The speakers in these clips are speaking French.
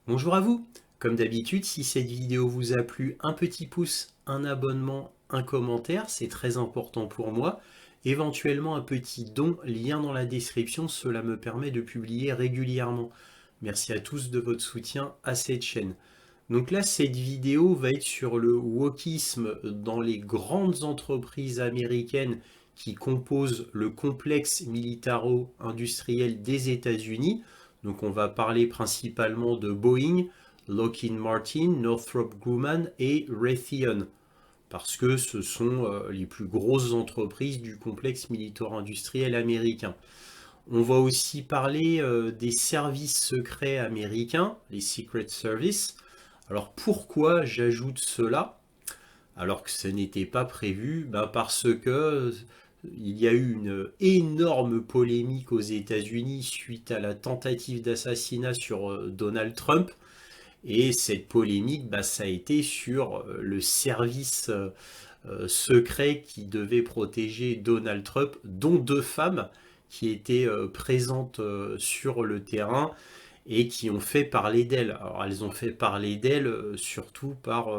Bonjour à vous. Comme d'habitude, si cette vidéo vous a plu, un petit pouce, un abonnement, un commentaire, c'est très important pour moi. Éventuellement un petit don, lien dans la description, cela me permet de publier régulièrement. Merci à tous de votre soutien à cette chaîne. Donc là, cette vidéo va être sur le wokisme dans les grandes entreprises américaines qui composent le complexe militaro-industriel des États-Unis. Donc on va parler principalement de Boeing, Lockheed Martin, Northrop Grumman et Raytheon, parce que ce sont les plus grosses entreprises du complexe militaro-industriel américain. On va aussi parler des services secrets américains, les Secret Service. Alors pourquoi j'ajoute cela alors que ce n'était pas prévu? Parce que il y a eu une énorme polémique aux États-Unis suite à la tentative d'assassinat sur Donald Trump. Et cette polémique, ça a été sur le service secret qui devait protéger Donald Trump, dont deux femmes qui étaient présentes sur le terrain et qui ont fait parler d'elles. Alors elles ont fait parler d'elles surtout par,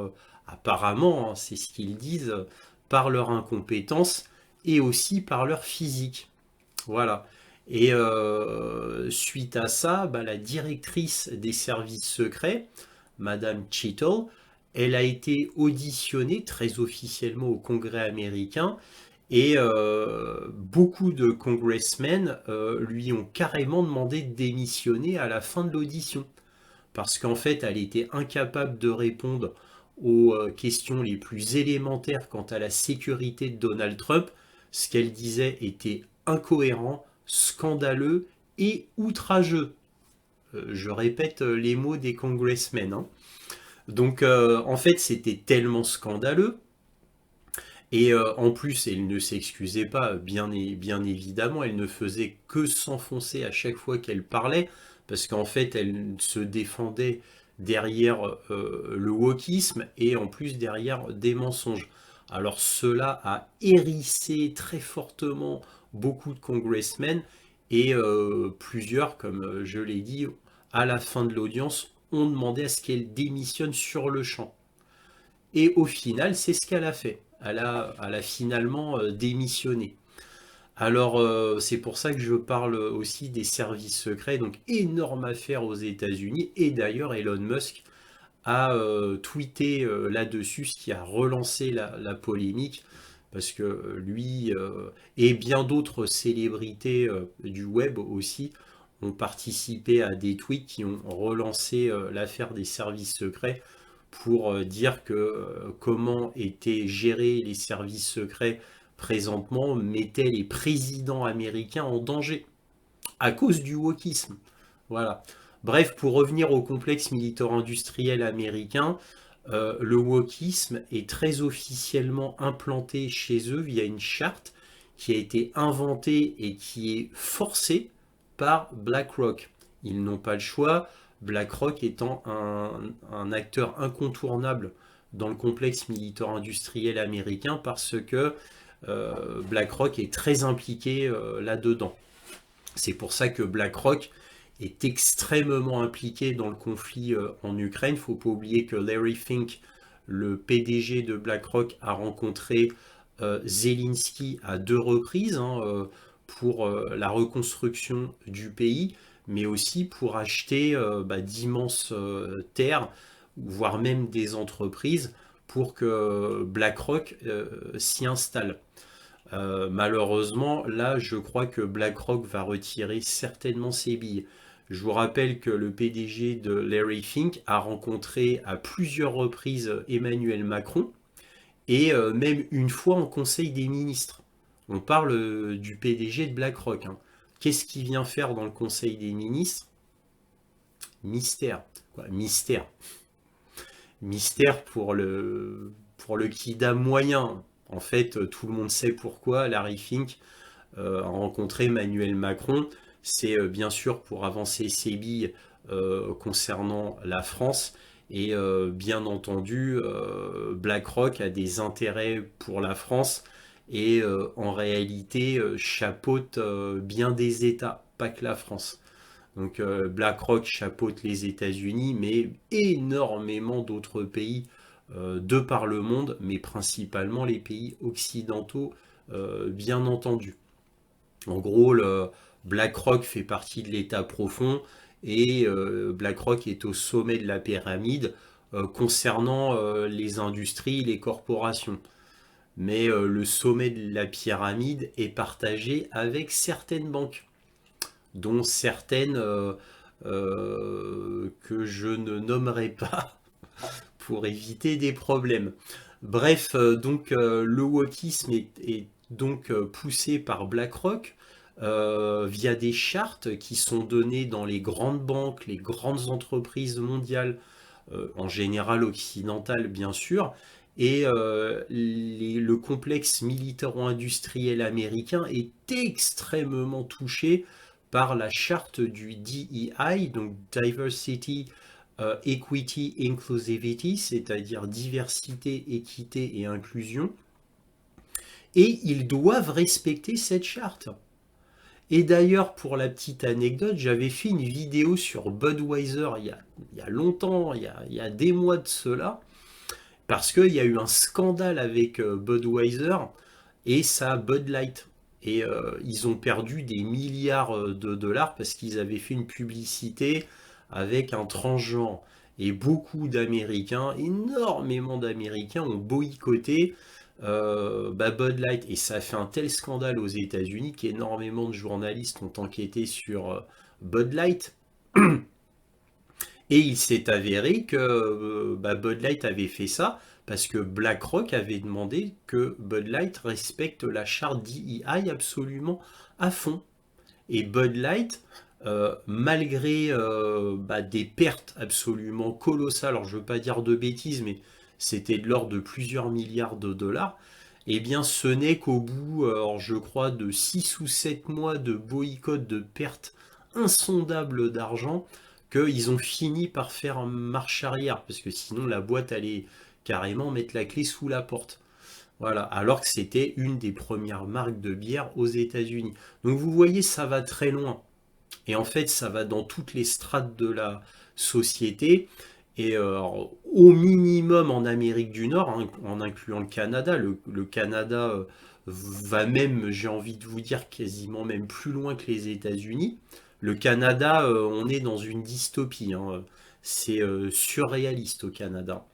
apparemment, hein, c'est ce qu'ils disent, par leur incompétence et aussi par leur physique. Voilà. Et suite à ça, la directrice des services secrets, Madame Cheetle, elle a été auditionnée très officiellement au Congrès américain et beaucoup de congressmen lui ont carrément demandé de démissionner à la fin de l'audition. Parce qu'en fait, elle était incapable de répondre aux questions les plus élémentaires quant à la sécurité de Donald Trump. Ce qu'elle disait était incohérent, scandaleux et outrageux. Je répète les mots des congressmen, hein. Donc en fait, c'était tellement scandaleux. Et en plus, elle ne s'excusait pas, bien évidemment, elle ne faisait que s'enfoncer à chaque fois qu'elle parlait, parce qu'en fait, elle se défendait derrière le wokisme et en plus derrière des mensonges. Alors cela a hérissé très fortement beaucoup de congressmen et plusieurs, comme je l'ai dit, à la fin de l'audience, ont demandé à ce qu'elle démissionne sur le champ. Et au final, c'est ce qu'elle a fait. Elle a finalement démissionné. Alors, c'est pour ça que je parle aussi des services secrets. Donc, énorme affaire aux États-Unis. Et d'ailleurs, Elon Musk a tweeté là-dessus, ce qui a relancé la polémique. Parce que lui et bien d'autres célébrités du web aussi ont participé à des tweets qui ont relancé l'affaire des services secrets pour dire que comment étaient gérés les services secrets présentement mettait les présidents américains en danger à cause du wokisme. Voilà. Bref, pour revenir au complexe militaire-industriel américain, le wokisme est très officiellement implanté chez eux via une charte qui a été inventée et qui est forcée par BlackRock. Ils n'ont pas le choix, BlackRock étant un acteur incontournable dans le complexe militaire-industriel américain parce que BlackRock est très impliqué là-dedans. C'est pour ça que BlackRock est extrêmement impliqué dans le conflit en Ukraine. Il ne faut pas oublier que Larry Fink, le PDG de BlackRock, a rencontré Zelensky à deux reprises, hein, pour la reconstruction du pays, mais aussi pour acheter d'immenses terres, voire même des entreprises, pour que BlackRock s'y installe. Malheureusement, là, je crois que BlackRock va retirer certainement ses billes. Je vous rappelle que le PDG de Larry Fink a rencontré à plusieurs reprises Emmanuel Macron et même une fois en Conseil des ministres. On parle du PDG de BlackRock, hein. Qu'est-ce qu'il vient faire dans le Conseil des ministres? Mystère. Quoi, mystère. Mystère pour le kidam moyen. En fait, tout le monde sait pourquoi Larry Fink a rencontré Emmanuel Macron. C'est bien sûr pour avancer ses billes concernant la France. Et bien entendu, BlackRock a des intérêts pour la France et en réalité chapeaute bien des États, pas que la France. Donc BlackRock chapeaute les États-Unis, mais énormément d'autres pays de par le monde, mais principalement les pays occidentaux, bien entendu. En gros, BlackRock fait partie de l'État profond et BlackRock est au sommet de la pyramide concernant les industries, les corporations. Mais le sommet de la pyramide est partagé avec certaines banques, dont certaines que je ne nommerai pas pour éviter des problèmes. Bref, le wokisme est donc poussé par BlackRock via des chartes qui sont données dans les grandes banques, les grandes entreprises mondiales, en général occidentales bien sûr, et le complexe militaro-industriel américain est extrêmement touché par la charte du DEI, donc Diversity, Equity, Inclusivity, c'est-à-dire diversité, équité et inclusion, et ils doivent respecter cette charte. Et d'ailleurs, pour la petite anecdote, j'avais fait une vidéo sur Budweiser il y a longtemps, il y a des mois de cela, parce qu'il y a eu un scandale avec Budweiser et sa Bud Light. Et ils ont perdu des milliards de dollars parce qu'ils avaient fait une publicité avec un transgenre. Et beaucoup d'Américains, énormément d'Américains ont boycotté Bud Light. Et ça a fait un tel scandale aux États-Unis qu'énormément de journalistes ont enquêté sur Bud Light. Et il s'est avéré que Bud Light avait fait ça parce que BlackRock avait demandé que Bud Light respecte la charte DEI absolument à fond. Et Bud Light, malgré des pertes absolument colossales, alors je ne veux pas dire de bêtises, mais c'était de l'ordre de plusieurs milliards de dollars, eh bien ce n'est qu'au bout, alors je crois, de 6 ou 7 mois de boycott, de pertes insondables d'argent, qu'ils ont fini par faire marche arrière, parce que sinon la boîte allait carrément mettre la clé sous la porte. Voilà, alors que c'était une des premières marques de bière aux États-Unis. Donc vous voyez, ça va très loin. Et en fait, ça va dans toutes les strates de la société. Et au minimum en Amérique du Nord, hein, en incluant le Canada, le Canada va même, j'ai envie de vous dire, quasiment même plus loin que les États-Unis. Le Canada, on est dans une dystopie, hein. C'est surréaliste au Canada.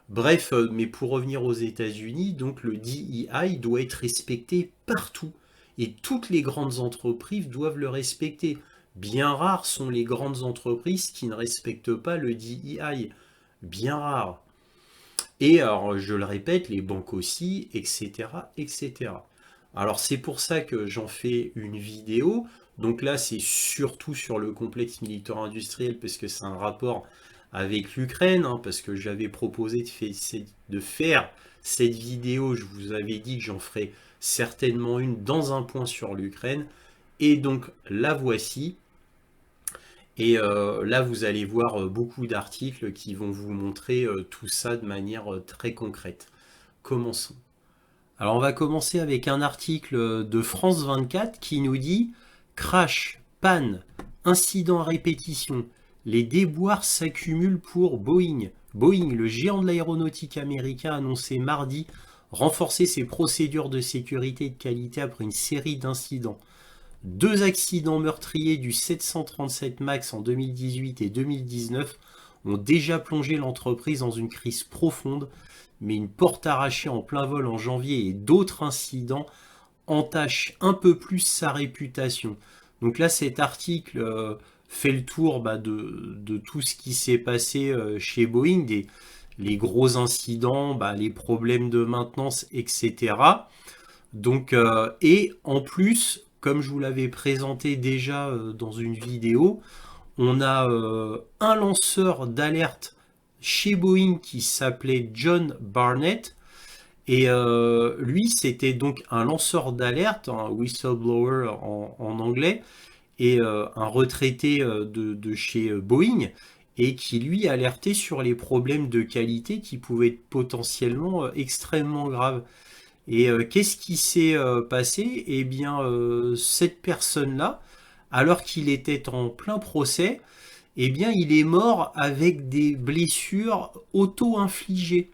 Bref, mais pour revenir aux États-Unis, donc le DEI doit être respecté partout. Et toutes les grandes entreprises doivent le respecter. Bien rares sont les grandes entreprises qui ne respectent pas le DEI. Bien rares. Et alors, je le répète, les banques aussi, etc., etc. Alors, c'est pour ça que j'en fais une vidéo. Donc là, c'est surtout sur le complexe militaire-industriel, parce que c'est un rapport avec l'Ukraine, hein, parce que j'avais proposé de faire cette vidéo. Je vous avais dit que j'en ferais certainement une dans un point sur l'Ukraine. Et donc, la voici. Et là, vous allez voir beaucoup d'articles qui vont vous montrer tout ça de manière très concrète. Commençons. Alors, on va commencer avec un article de France 24 qui nous dit « Crash, panne, incident à répétition, les déboires s'accumulent pour Boeing. Boeing, le géant de l'aéronautique américain, a annoncé mardi renforcer ses procédures de sécurité et de qualité après une série d'incidents. 2 accidents meurtriers du 737 MAX en 2018 et 2019 ont déjà plongé l'entreprise dans une crise profonde, mais une porte arrachée en plein vol en janvier et d'autres incidents entachent un peu plus sa réputation. » Donc là, cet article fait le tour de tout ce qui s'est passé chez Boeing, les gros incidents, les problèmes de maintenance, etc. Donc, et en plus, comme je vous l'avais présenté déjà dans une vidéo, on a un lanceur d'alerte chez Boeing qui s'appelait John Barnett. Et lui, c'était donc un lanceur d'alerte, un whistleblower en anglais, et un retraité de chez Boeing, et qui lui alertait sur les problèmes de qualité qui pouvaient être potentiellement extrêmement graves. Et qu'est-ce qui s'est passé? Eh bien, cette personne-là alors qu'il était en plein procès, eh bien, il est mort avec des blessures auto-infligées.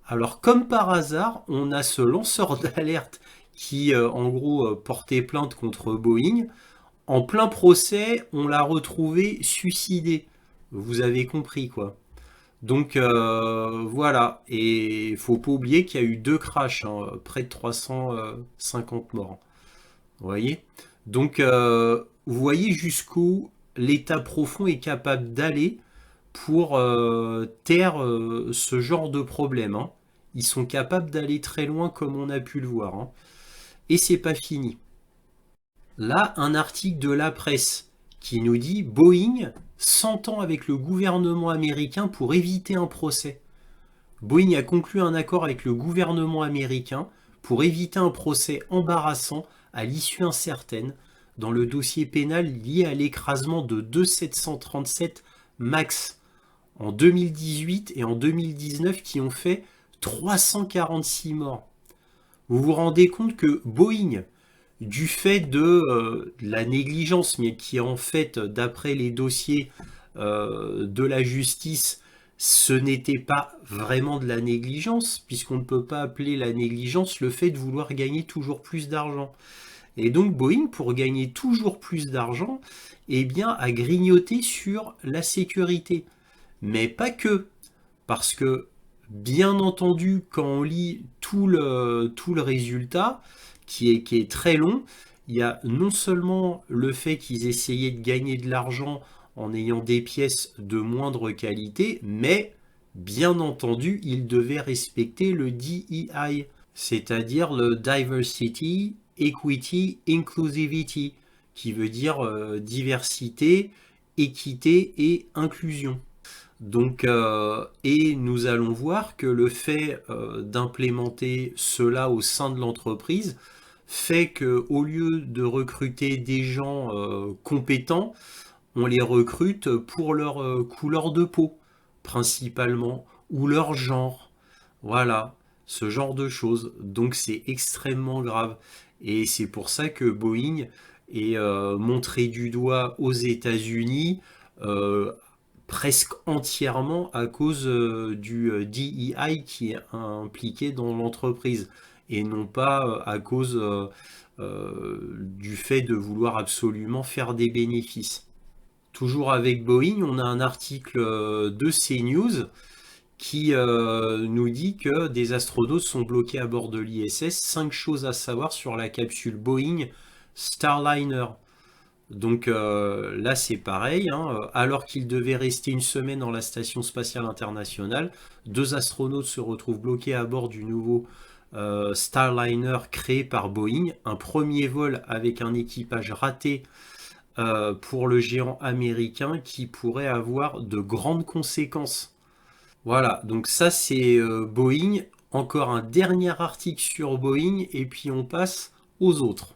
Alors, comme par hasard, on a ce lanceur d'alerte qui, en gros, portait plainte contre Boeing. En plein procès, on l'a retrouvé suicidé. Vous avez compris, quoi. Donc voilà, et il faut pas oublier qu'il y a eu deux crashs, hein, près de 350 morts. Vous voyez? Donc vous voyez jusqu'où l'état profond est capable d'aller pour taire ce genre de problème, hein. Ils sont capables d'aller très loin comme on a pu le voir, hein. Et c'est pas fini. Là, un article de la presse qui nous dit Boeing s'entend avec le gouvernement américain pour éviter un procès. Boeing a conclu un accord avec le gouvernement américain pour éviter un procès embarrassant à l'issue incertaine dans le dossier pénal lié à l'écrasement de deux 737 MAX en 2018 et en 2019 qui ont fait 346 morts. Vous vous rendez compte que Boeing, du fait de la négligence, mais qui en fait, d'après les dossiers de la justice, ce n'était pas vraiment de la négligence, puisqu'on ne peut pas appeler la négligence le fait de vouloir gagner toujours plus d'argent. Et donc Boeing, pour gagner toujours plus d'argent, eh bien, a grignoté sur la sécurité. Mais pas que, parce que, bien entendu, quand on lit tout le résultat, qui est très long, il y a non seulement le fait qu'ils essayaient de gagner de l'argent en ayant des pièces de moindre qualité, mais bien entendu, ils devaient respecter le DEI, c'est-à-dire le Diversity, Equity, Inclusivity, qui veut dire diversité, équité et inclusion. Donc, et nous allons voir que le fait d'implémenter cela au sein de l'entreprise fait que au lieu de recruter des gens compétents, on les recrute pour leur couleur de peau, principalement, ou leur genre. Voilà, ce genre de choses. Donc c'est extrêmement grave. Et c'est pour ça que Boeing est montré du doigt aux États-Unis euh, presque entièrement à cause du DEI qui est impliqué dans l'entreprise et non pas à cause du fait de vouloir absolument faire des bénéfices. Toujours avec Boeing, on a un article de CNews qui nous dit que des astronautes sont bloqués à bord de l'ISS. 5 choses à savoir sur la capsule Boeing Starliner. Donc là c'est pareil, hein. Alors qu'ils devaient rester une semaine dans la station spatiale internationale, deux astronautes se retrouvent bloqués à bord du nouveau Starliner créé par Boeing. Un premier vol avec un équipage raté pour le géant américain qui pourrait avoir de grandes conséquences. Voilà, donc ça c'est Boeing. Encore un dernier article sur Boeing et puis on passe aux autres.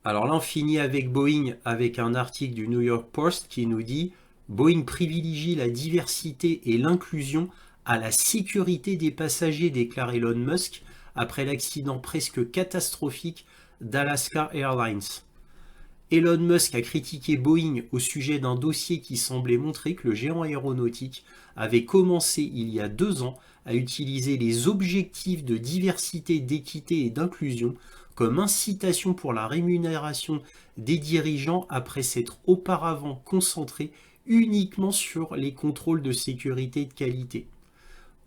Alors là on finit avec Boeing avec un article du New York Post qui nous dit Boeing privilégie la diversité et l'inclusion à la sécurité des passagers, déclare Elon Musk après l'accident presque catastrophique d'Alaska Airlines. Elon Musk a critiqué Boeing au sujet d'un dossier qui semblait montrer que le géant aéronautique avait commencé il y a 2 ans à utiliser les objectifs de diversité, d'équité et d'inclusion comme incitation pour la rémunération des dirigeants après s'être auparavant concentré uniquement sur les contrôles de sécurité et de qualité.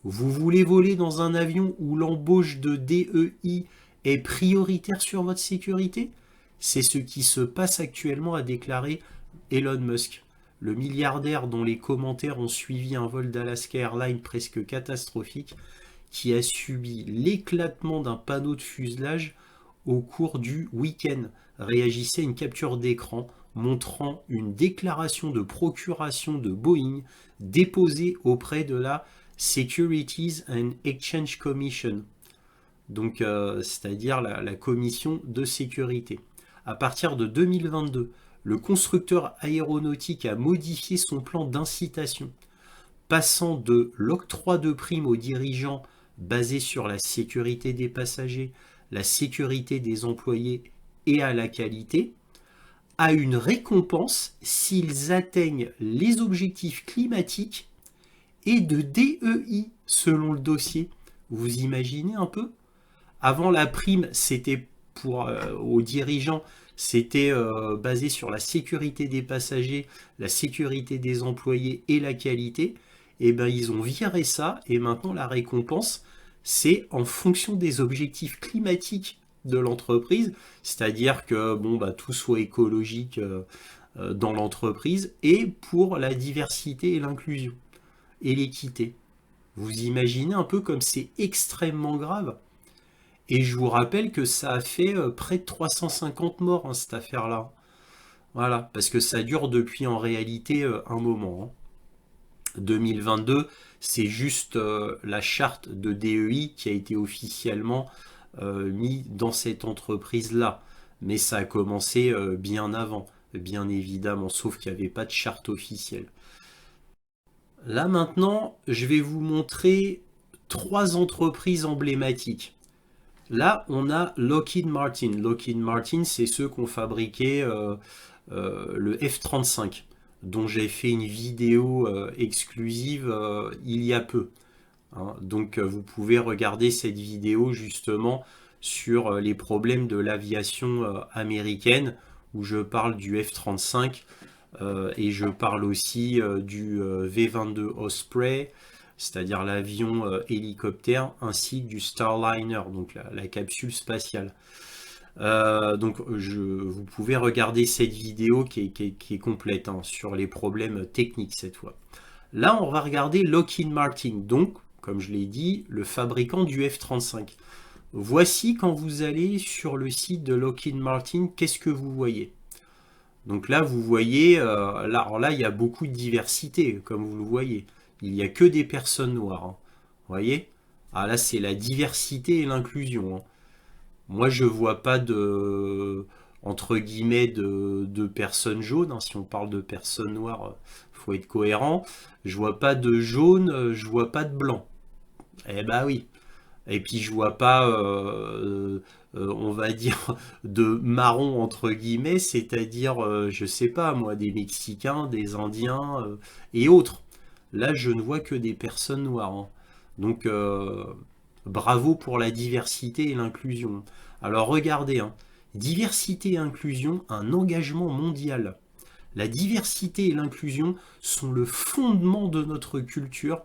Vous voulez voler dans un avion où l'embauche de DEI est prioritaire sur votre sécurité? C'est ce qui se passe actuellement, a déclaré Elon Musk. Le milliardaire dont les commentaires ont suivi un vol d'Alaska Airlines presque catastrophique qui a subi l'éclatement d'un panneau de fuselage au cours du week-end réagissait à une capture d'écran montrant une déclaration de procuration de Boeing déposée auprès de la Securities and Exchange Commission, donc c'est-à-dire la commission de sécurité. À partir de 2022, le constructeur aéronautique a modifié son plan d'incitation, passant de l'octroi de primes aux dirigeants basé sur la sécurité des passagers, la sécurité des employés et à la qualité, à une récompense s'ils atteignent les objectifs climatiques et de DEI selon le dossier. Vous imaginez un peu? Avant, la prime, c'était pour aux dirigeants, c'était basé sur la sécurité des passagers, la sécurité des employés et la qualité. Et ben ils ont viré ça et maintenant la récompense, c'est en fonction des objectifs climatiques de l'entreprise, c'est-à-dire que bon bah tout soit écologique dans l'entreprise et pour la diversité et l'inclusion et l'équité. Vous imaginez un peu comme c'est extrêmement grave. Et je vous rappelle que ça a fait près de 350 morts, hein, cette affaire-là. Voilà, parce que ça dure depuis en réalité un moment. Hein. 2022, c'est juste la charte de DEI qui a été officiellement mise dans cette entreprise-là. Mais ça a commencé bien avant, bien évidemment, sauf qu'il n'y avait pas de charte officielle. Là maintenant, je vais vous montrer 3 entreprises emblématiques. Là, on a Lockheed Martin. Lockheed Martin, c'est ceux qui ont fabriqué le F-35, dont j'ai fait une vidéo exclusive il y a peu. Hein. Donc, vous pouvez regarder cette vidéo justement sur les problèmes de l'aviation américaine, où je parle du F-35 et je parle aussi du V-22 Osprey, c'est-à-dire l'avion hélicoptère, ainsi que du Starliner, donc la capsule spatiale. Donc vous pouvez regarder cette vidéo qui est complète hein, sur les problèmes techniques cette fois. Là, on va regarder Lockheed Martin, donc, comme je l'ai dit, le fabricant du F-35. Voici quand vous allez sur le site de Lockheed Martin, qu'est-ce que vous voyez? Donc là, vous voyez, alors là, il y a beaucoup de diversité, comme vous le voyez. Il n'y a que des personnes noires. Hein. Vous voyez? Ah là, c'est la diversité et l'inclusion. Hein. Moi, je vois pas de, entre guillemets, de personnes jaunes. Hein. Si on parle de personnes noires, faut être cohérent. Je vois pas de jaune, je vois pas de blanc. Eh bah oui. Et puis je vois pas, on va dire, de marron entre guillemets, c'est-à-dire, je sais pas moi, des Mexicains, des Indiens et autres. Là, je ne vois que des personnes noires. Hein. Donc, bravo pour la diversité et l'inclusion. Alors regardez, hein, diversité et inclusion, un engagement mondial. La diversité et l'inclusion sont le fondement de notre culture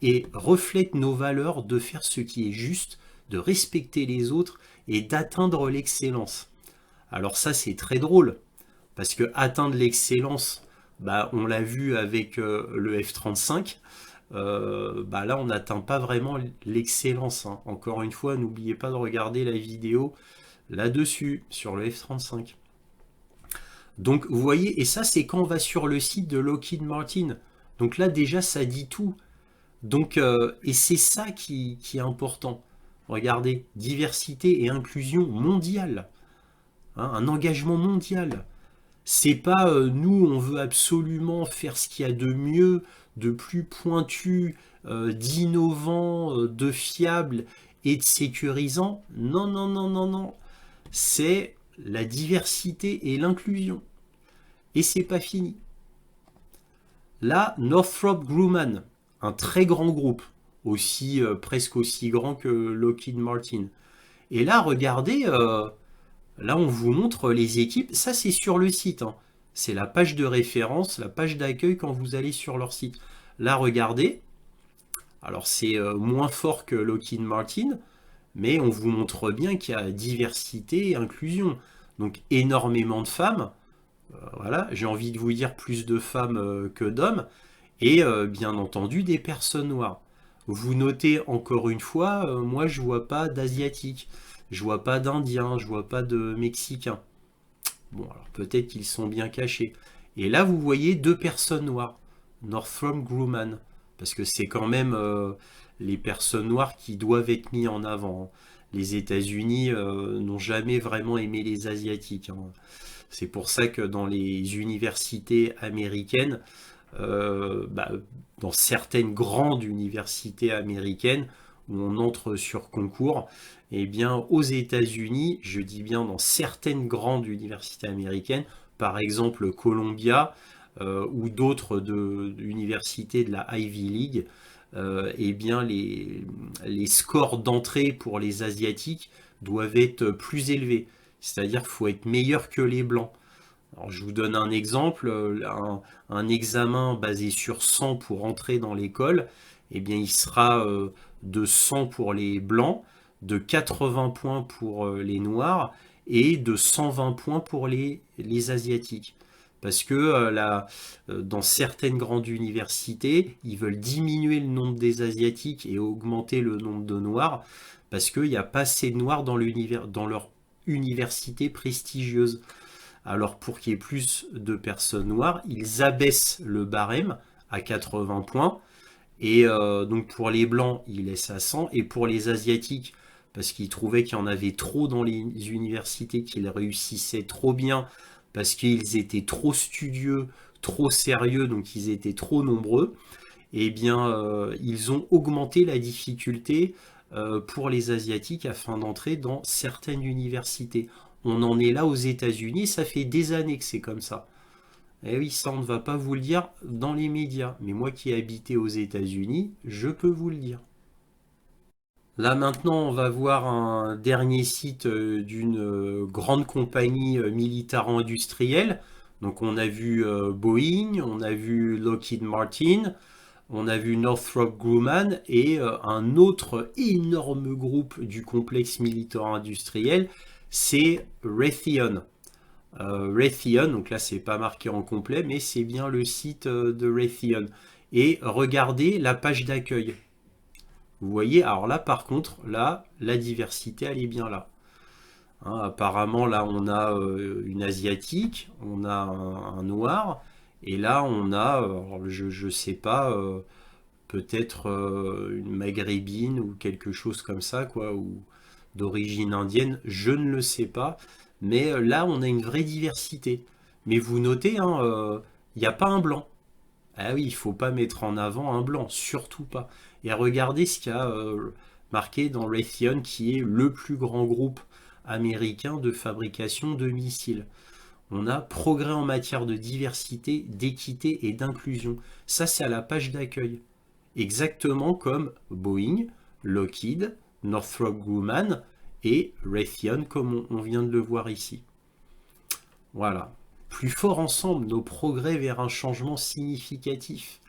et reflètent nos valeurs de faire ce qui est juste, de respecter les autres et d'atteindre l'excellence. Alors ça c'est très drôle, parce que atteindre l'excellence, bah, on l'a vu avec le F-35, bah là on n'atteint pas vraiment l'excellence. Hein. Encore une fois, n'oubliez pas de regarder la vidéo là-dessus, sur le F-35. Donc vous voyez, et ça c'est quand on va sur le site de Lockheed Martin. Donc là déjà ça dit tout. Donc, et c'est ça qui est important. Regardez, diversité et inclusion mondiale. Hein, un engagement mondial. C'est pas nous, on veut absolument faire ce qu'il y a de mieux, de plus pointu, d'innovant, de fiable et de sécurisant. Non, non, non, non, non. C'est la diversité et l'inclusion. Et c'est pas fini. Là, Northrop Grumman, un très grand groupe, aussi presque aussi grand que Lockheed Martin. Et là, regardez, là on vous montre les équipes. Ça, c'est sur le site. Hein. C'est la page de référence, la page d'accueil quand vous allez sur leur site. Là, regardez. Alors, c'est moins fort que Lockheed Martin, mais on vous montre bien qu'il y a diversité et inclusion. Donc, énormément de femmes. Voilà, j'ai envie de vous dire plus de femmes que d'hommes. Et bien entendu, des personnes noires. Vous notez encore une fois, moi je vois pas d'asiatiques, je vois pas d'indiens, je vois pas de mexicains. Bon, alors peut-être qu'ils sont bien cachés. Et là, vous voyez 2 personnes noires, Northrop Grumman, parce que c'est quand même les personnes noires qui doivent être mises en avant. Hein. Les États-Unis n'ont jamais vraiment aimé les Asiatiques. Hein. C'est pour ça que dans les universités américaines, bah, dans certaines grandes universités américaines où on entre sur concours, eh bien aux États-Unis, je dis bien dans certaines grandes universités américaines, par exemple Columbia ou d'autres universités de la Ivy League, eh bien les scores d'entrée pour les Asiatiques doivent être plus élevés. C'est-à-dire qu'il faut être meilleur que les Blancs. Alors, je vous donne un exemple, un examen basé sur 100 pour entrer dans l'école, eh bien, il sera de 100 pour les blancs, de 80 points pour les noirs et de 120 points pour les asiatiques. Parce que dans certaines grandes universités, ils veulent diminuer le nombre des asiatiques et augmenter le nombre de noirs, parce qu'il n'y a pas assez de noirs dans leur université prestigieuse. Alors pour qu'il y ait plus de personnes noires, ils abaissent le barème à 80 points. Et donc pour les blancs, ils laissent à 100. Et pour les asiatiques, parce qu'ils trouvaient qu'il y en avait trop dans les universités, qu'ils réussissaient trop bien, parce qu'ils étaient trop studieux, trop sérieux, donc ils étaient trop nombreux, eh bien ils ont augmenté la difficulté pour les asiatiques afin d'entrer dans certaines universités. On en est là aux États-Unis, ça fait des années que c'est comme ça. Eh oui, ça on ne va pas vous le dire dans les médias, mais moi qui ai habité aux États-Unis, je peux vous le dire. Là maintenant, on va voir un dernier site d'une grande compagnie militaro-industrielle. Donc on a vu Boeing, on a vu Lockheed Martin, on a vu Northrop Grumman et un autre énorme groupe du complexe militaro-industriel, c'est Raytheon. Raytheon, donc là c'est pas marqué en complet, mais c'est bien le site de Raytheon. Et regardez la page d'accueil. Vous voyez, alors là par contre, là, la diversité, elle est bien là. Hein, apparemment, là on a une asiatique, on a un noir, et là on a, alors, je sais pas, peut-être une maghrébine ou quelque chose comme ça, quoi, ou d'origine indienne, je ne le sais pas. Mais là, on a une vraie diversité. Mais vous notez, hein, il n'y a pas un blanc. Ah oui, il faut pas mettre en avant un blanc, surtout pas. Et regardez ce qu'il y a marqué dans Raytheon, qui est le plus grand groupe américain de fabrication de missiles. On a progrès en matière de diversité, d'équité et d'inclusion. Ça, c'est à la page d'accueil. Exactement comme Boeing, Lockheed, Northrop Grumman et Raytheon, comme on vient de le voir ici. Voilà. Plus fort ensemble, nos progrès vers un changement significatif.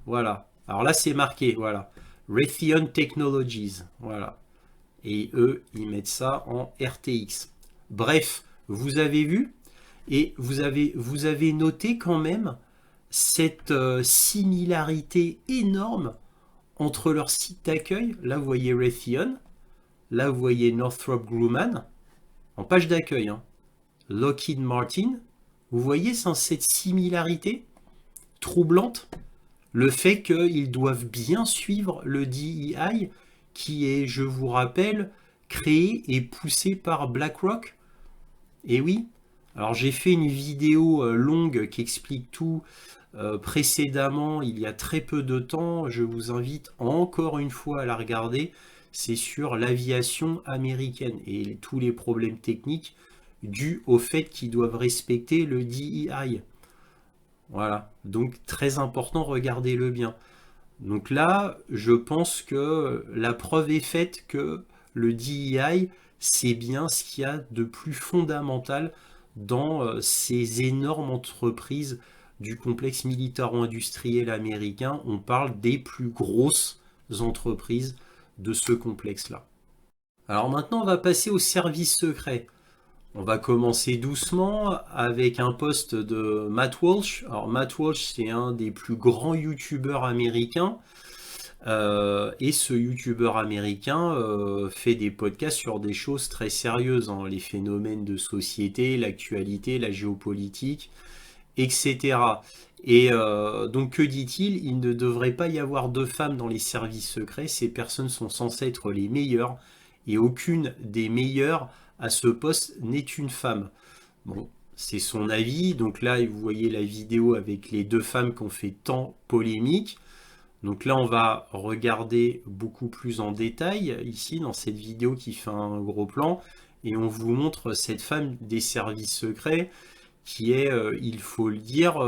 Voilà. Alors là, c'est marqué, voilà. Raytheon Technologies. Voilà. Et eux, ils mettent ça en RTX. Bref, vous avez vu et vous avez noté quand même cette similarité énorme entre leur site d'accueil. Là, vous voyez Raytheon. Là, vous voyez Northrop Grumman. En page d'accueil, hein. Lockheed Martin. Vous voyez cette similarité troublante? Le fait qu'ils doivent bien suivre le DEI qui est, je vous rappelle, créé et poussé par BlackRock. Et oui, alors j'ai fait une vidéo longue qui explique tout précédemment, il y a très peu de temps. Je vous invite encore une fois à la regarder. C'est sur l'aviation américaine et tous les problèmes techniques dus au fait qu'ils doivent respecter le DEI. Voilà, donc très important, regardez-le bien. Donc là, je pense que la preuve est faite que le DEI, c'est bien ce qu'il y a de plus fondamental dans ces énormes entreprises du complexe militaro-industriel américain. On parle des plus grosses entreprises de ce complexe-là. Alors maintenant, on va passer au service secret. On va commencer doucement avec un post de Matt Walsh. Alors Matt Walsh, c'est un des plus grands youtubeurs américains. Et ce youtubeur américain fait des podcasts sur des choses très sérieuses, hein, les phénomènes de société, l'actualité, la géopolitique, etc. Et donc que dit-il? Il ne devrait pas y avoir de femmes dans les services secrets. Ces personnes sont censées être les meilleures et aucune des meilleures à ce poste n'est une femme. Bon, c'est son avis. Donc là, vous voyez la vidéo avec les deux femmes qui ont fait tant polémique. Donc là, on va regarder beaucoup plus en détail ici dans cette vidéo qui fait un gros plan et on vous montre cette femme des services secrets qui est, il faut le dire,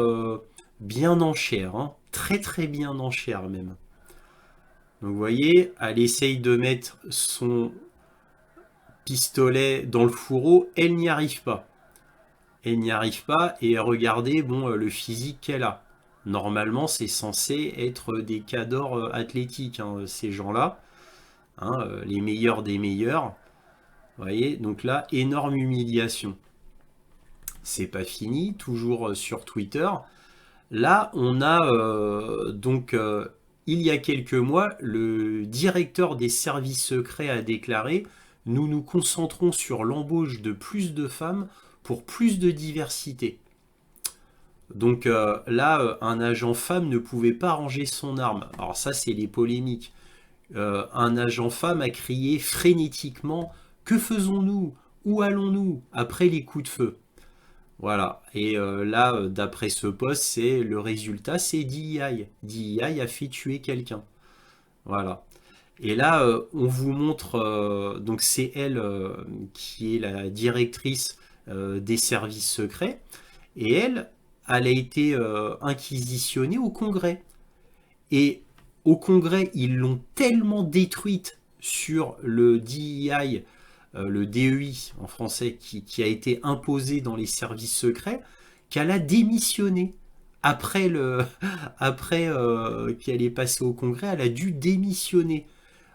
bien en chair, hein. Très très bien en chair même. Donc vous voyez, elle essaye de mettre son pistolet dans le fourreau, elle n'y arrive pas. Elle n'y arrive pas et regardez bon, le physique qu'elle a. Normalement, c'est censé être des cadors athlétiques, hein, ces gens-là, hein, les meilleurs des meilleurs. Vous voyez, donc là, énorme humiliation. C'est pas fini, toujours sur Twitter. Là, on a il y a quelques mois, le directeur des services secrets a déclaré: nous nous concentrons sur l'embauche de plus de femmes pour plus de diversité. Donc là, un agent femme ne pouvait pas ranger son arme. Alors ça, c'est les polémiques. Un agent femme a crié frénétiquement: que faisons-nous? Où allons-nous après les coups de feu? Voilà. Et là, d'après ce post, c'est le résultat, c'est DEI. DEI a fait tuer quelqu'un. Voilà. Et là, on vous montre, donc c'est elle qui est la directrice des services secrets, et elle a été inquisitionnée au Congrès. Et au Congrès, ils l'ont tellement détruite sur le DEI, le DEI en français, qui a été imposé dans les services secrets, qu'elle a démissionné. Après, après qu'elle est passée au Congrès, elle a dû démissionner.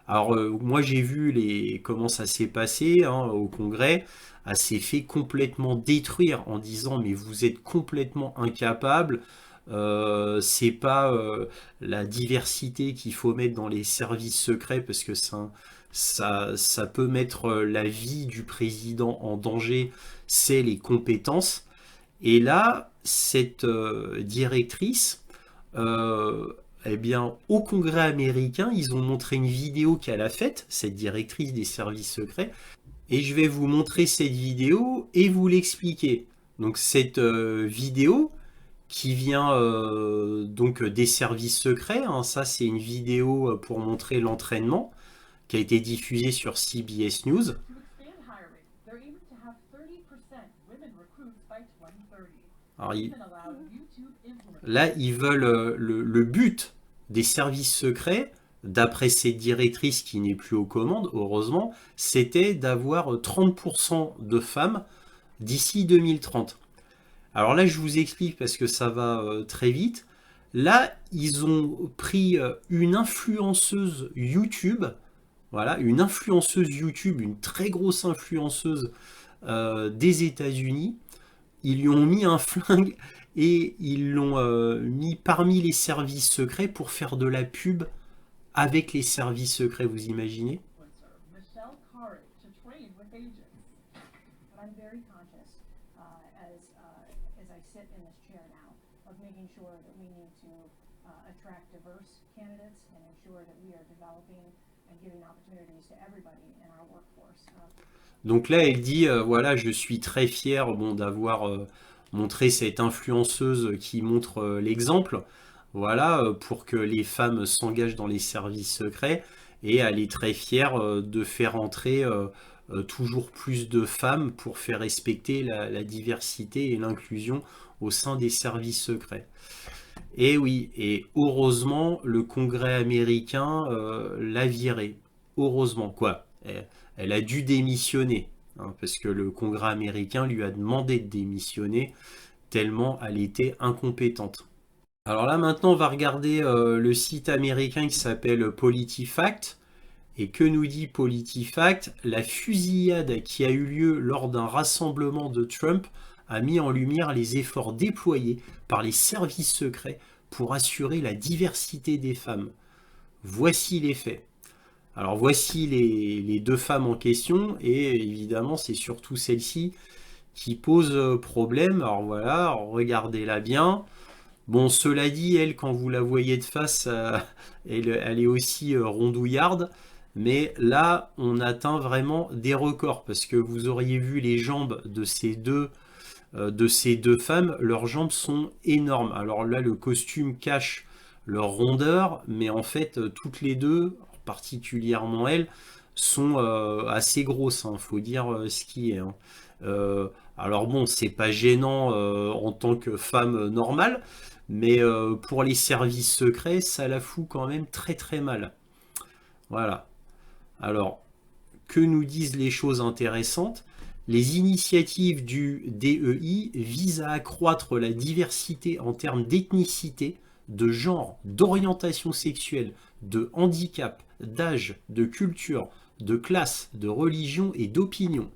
Alors moi j'ai vu comment ça s'est passé, hein, au Congrès. Elle s'est fait complètement détruire en disant: mais vous êtes complètement incapable, c'est pas la diversité qu'il faut mettre dans les services secrets parce que ça peut mettre la vie du président en danger, c'est les compétences. Et là, cette directrice, eh bien, au Congrès américain, ils ont montré une vidéo qu'elle a faite, cette directrice des services secrets, et je vais vous montrer cette vidéo et vous l'expliquer. Donc cette vidéo qui vient donc des services secrets, hein, ça c'est une vidéo pour montrer l'entraînement qui a été diffusée sur CBS News. Alors, là, ils veulent le but des services secrets, d'après cette directrice qui n'est plus aux commandes, heureusement, c'était d'avoir 30% de femmes d'ici 2030. Alors là, je vous explique parce que ça va très vite. Là, ils ont pris une influenceuse YouTube, voilà, une influenceuse YouTube, une très grosse influenceuse des États-Unis. Ils lui ont mis un flingue et ils l'ont mis parmi les services secrets pour faire de la pub avec les services secrets, vous imaginez? Donc là, elle dit, voilà, je suis très fière bon, d'avoir montré cette influenceuse qui montre l'exemple, voilà, pour que les femmes s'engagent dans les services secrets. Et elle est très fière de faire entrer toujours plus de femmes pour faire respecter la diversité et l'inclusion au sein des services secrets. Et oui, et heureusement, le Congrès américain l'a virée. Heureusement, quoi. Elle a dû démissionner, hein, parce que le Congrès américain lui a demandé de démissionner, tellement elle était incompétente. Alors là, maintenant, on va regarder le site américain qui s'appelle PolitiFact. Et que nous dit PolitiFact? La fusillade qui a eu lieu lors d'un rassemblement de Trump a mis en lumière les efforts déployés par les services secrets pour assurer la diversité des femmes. Voici les faits. Alors voici les deux femmes en question, et évidemment c'est surtout celle-ci qui pose problème. Alors voilà, regardez-la bien. Bon, cela dit, elle, quand vous la voyez de face, elle est aussi rondouillarde. Mais là, on atteint vraiment des records, parce que vous auriez vu les jambes de ces deux femmes, leurs jambes sont énormes. Alors là, le costume cache leur rondeur, mais en fait, toutes les deux, particulièrement elle, sont assez grosses, hein, faut dire ce qui est. Hein. Alors bon, c'est pas gênant en tant que femme normale, mais pour les services secrets, ça la fout quand même très très mal. Voilà. Alors, que nous disent les choses intéressantes? Les initiatives du DEI visent à accroître la diversité en termes d'ethnicité, de genre, d'orientation sexuelle, de handicap, d'âge, de culture, de classe, de religion et d'opinion.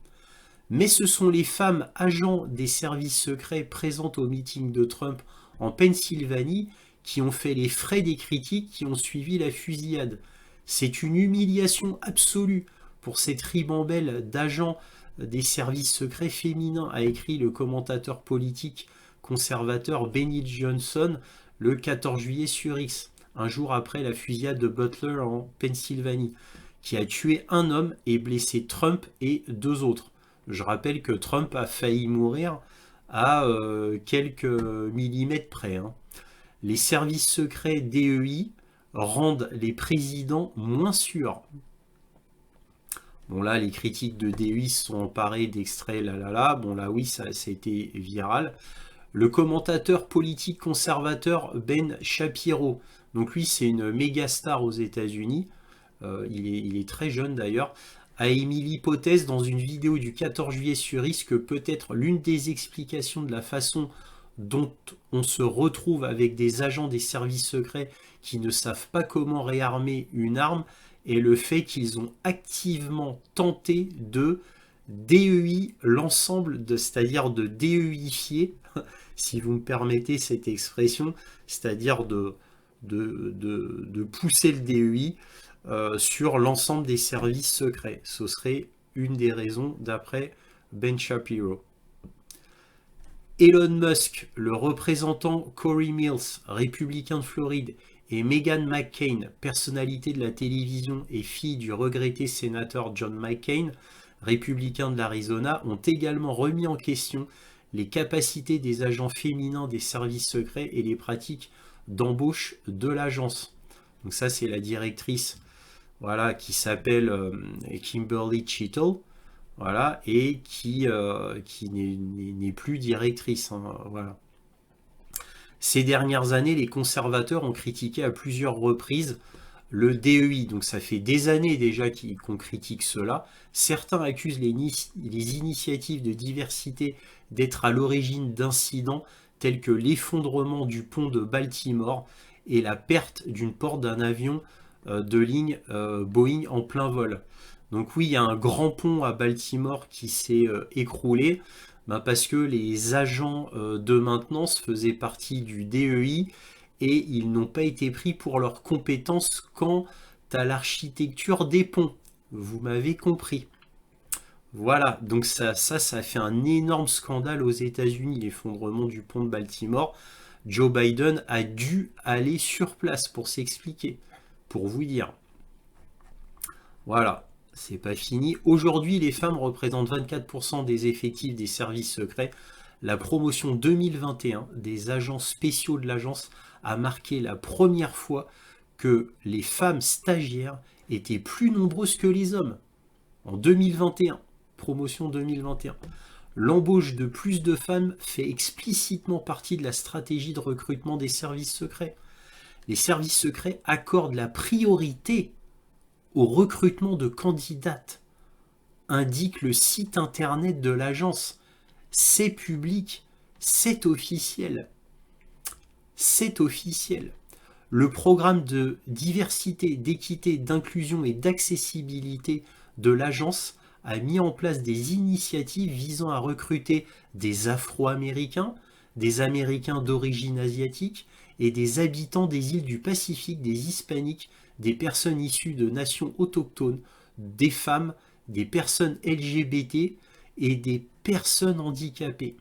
Mais ce sont les femmes agents des services secrets présentes au meeting de Trump en Pennsylvanie qui ont fait les frais des critiques qui ont suivi la fusillade. C'est une humiliation absolue pour cette ribambelle d'agents des services secrets féminins, a écrit le commentateur politique conservateur Benny Johnson le 14 juillet sur X, un jour après la fusillade de Butler en Pennsylvanie, qui a tué un homme et blessé Trump et 2 autres. Je rappelle que Trump a failli mourir à quelques millimètres près. Hein. Les services secrets DEI rendent les présidents moins sûrs. Bon là, les critiques de DEI se sont emparées d'extraits là. Bon là, oui, ça a été viral. Le commentateur politique conservateur Ben Shapiro, donc lui, c'est une méga star aux États-Unis. Il est très jeune d'ailleurs, a émis l'hypothèse dans une vidéo du 14 juillet sur X que peut-être l'une des explications de la façon dont on se retrouve avec des agents des services secrets qui ne savent pas comment réarmer une arme est le fait qu'ils ont activement tenté de DEI l'ensemble, c'est-à-dire de DEIfier, si vous me permettez cette expression, c'est-à-dire de pousser le DEI sur l'ensemble des services secrets. Ce serait une des raisons d'après Ben Shapiro. Elon Musk, le représentant Corey Mills, républicain de Floride, et Meghan McCain, personnalité de la télévision et fille du regretté sénateur John McCain, républicain de l'Arizona, ont également remis en question les capacités des agents féminins des services secrets et les pratiques d'embauche de l'agence. Donc ça, c'est la directrice, voilà, qui s'appelle Kimberly Cheatle, voilà, et qui n'est plus directrice. Hein, voilà. Ces dernières années, les conservateurs ont critiqué à plusieurs reprises le DEI. Donc ça fait des années déjà qu'on critique cela. Certains accusent les initiatives de diversité d'être à l'origine d'incidents tels que l'effondrement du pont de Baltimore et la perte d'une porte d'un avion de ligne Boeing en plein vol. Donc oui, il y a un grand pont à Baltimore qui s'est écroulé. Parce que les agents de maintenance faisaient partie du DEI et ils n'ont pas été pris pour leurs compétences quant à l'architecture des ponts. Vous m'avez compris. Voilà, donc ça a fait un énorme scandale aux États-Unis, l'effondrement du pont de Baltimore. Joe Biden a dû aller sur place pour s'expliquer, pour vous dire. Voilà. C'est pas fini. Aujourd'hui, les femmes représentent 24% des effectifs des services secrets. La promotion 2021 des agents spéciaux de l'agence a marqué la première fois que les femmes stagiaires étaient plus nombreuses que les hommes. En 2021, promotion 2021. L'embauche de plus de femmes fait explicitement partie de la stratégie de recrutement des services secrets. Les services secrets accordent la priorité au recrutement de candidates, indique le site internet de l'agence. C'est public, c'est officiel. C'est officiel. Le programme de diversité, d'équité, d'inclusion et d'accessibilité de l'agence a mis en place des initiatives visant à recruter des Afro-Américains, des Américains d'origine asiatique et des habitants des îles du Pacifique, des Hispaniques, des personnes issues de nations autochtones, des femmes, des personnes LGBT et des personnes handicapées.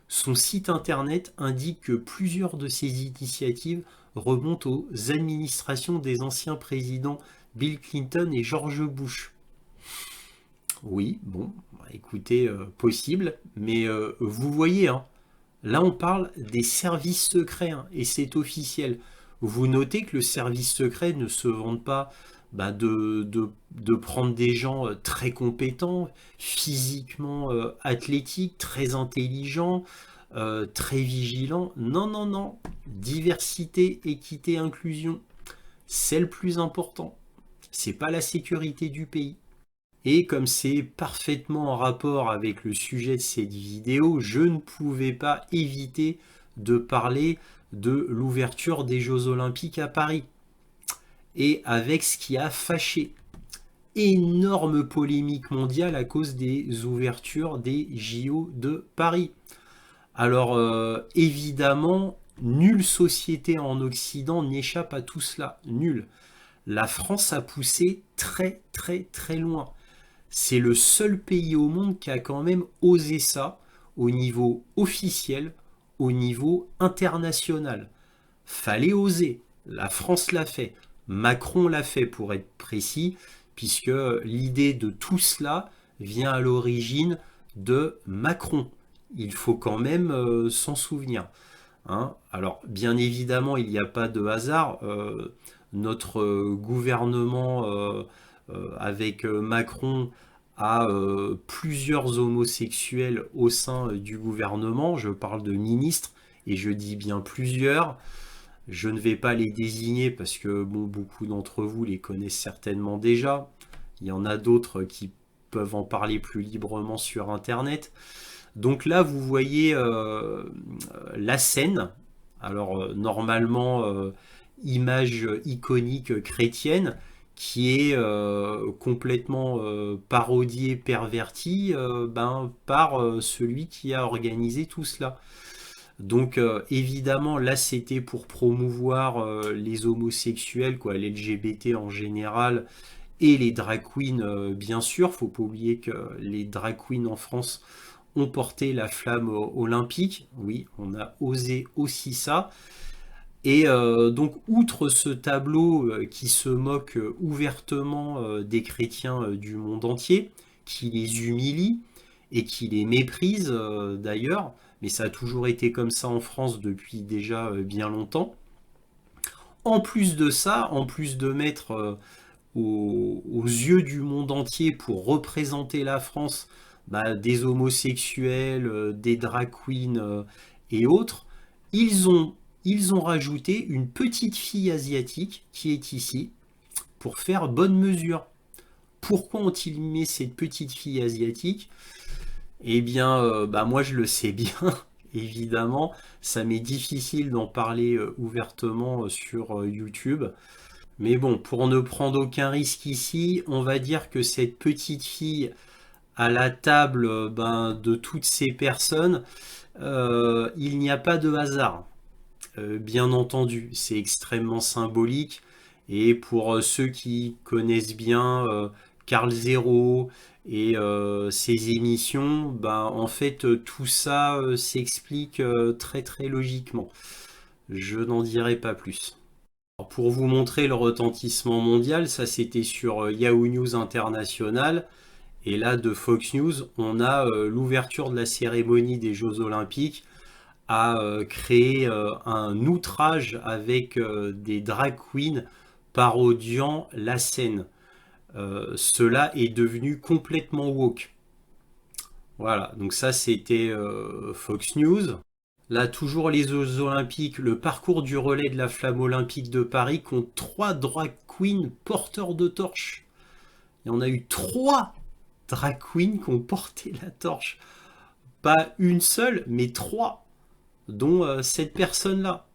Son site internet indique que plusieurs de ces initiatives remontent aux administrations des anciens présidents Bill Clinton et George Bush. Oui, bon, écoutez, possible, mais vous voyez, hein, là on parle des services secrets, hein, et c'est officiel. Vous notez que le service secret ne se vante pas de prendre des gens très compétents, physiquement athlétiques, très intelligents, très vigilants. Non, non, non. Diversité, équité, inclusion, c'est le plus important. C'est pas la sécurité du pays. Et comme c'est parfaitement en rapport avec le sujet de cette vidéo, je ne pouvais pas éviter de parler de l'ouverture des Jeux Olympiques à Paris. Et avec ce qui a fâché. Énorme polémique mondiale à cause des ouvertures des JO de Paris. Alors évidemment, nulle société en Occident n'échappe à tout cela. Nulle. La France a poussé très très très loin. C'est le seul pays au monde qui a quand même osé ça au niveau officiel, au niveau international. Fallait oser. La France l'a fait. Macron l'a fait pour être précis, puisque l'idée de tout cela vient à l'origine de Macron. Il faut quand même s'en souvenir. Hein. Alors, bien évidemment, il n'y a pas de hasard. Notre gouvernement avec Macron a plusieurs homosexuels au sein du gouvernement. Je parle de ministres et je dis bien plusieurs. Je ne vais pas les désigner parce que bon, beaucoup d'entre vous les connaissent certainement déjà. Il y en a d'autres qui peuvent en parler plus librement sur Internet. Donc là, vous voyez la scène. Alors normalement, image iconique chrétienne qui est complètement parodiée, pervertie par celui qui a organisé tout cela. Donc évidemment là c'était pour promouvoir les homosexuels, quoi, les LGBT en général et les drag queens bien sûr. Faut pas oublier que les drag queens en France ont porté la flamme olympique. Oui, on a osé aussi ça. Et donc outre ce tableau qui se moque ouvertement des chrétiens du monde entier, qui les humilie et qui les méprise d'ailleurs, mais ça a toujours été comme ça en France depuis déjà bien longtemps. En plus de ça, en plus de mettre aux yeux du monde entier pour représenter la France des homosexuels, des drag queens et autres, ils ont, ils ont rajouté une petite fille asiatique qui est ici pour faire bonne mesure. Pourquoi ont-ils mis cette petite fille asiatique? Eh bien, moi je le sais bien, évidemment. Ça m'est difficile d'en parler ouvertement sur YouTube. Mais bon, pour ne prendre aucun risque ici, on va dire que cette petite fille à la table de toutes ces personnes, il n'y a pas de hasard. Bien entendu, c'est extrêmement symbolique. Et pour ceux qui connaissent bien Carl Zero et ses émissions, en fait, tout ça s'explique très très logiquement. Je n'en dirai pas plus. Alors, pour vous montrer le retentissement mondial, ça c'était sur Yahoo News International. Et là, de Fox News, on a l'ouverture de la cérémonie des Jeux Olympiques a créé un outrage avec des drag queens parodiant la scène. Cela est devenu complètement woke. Voilà, donc ça c'était Fox News. Là, toujours les Jeux Olympiques, le parcours du relais de la flamme olympique de Paris compte 3 drag queens porteurs de torches. Il y en a eu 3 drag queens qui ont porté la torche. Pas une seule, mais 3, dont cette personne-là.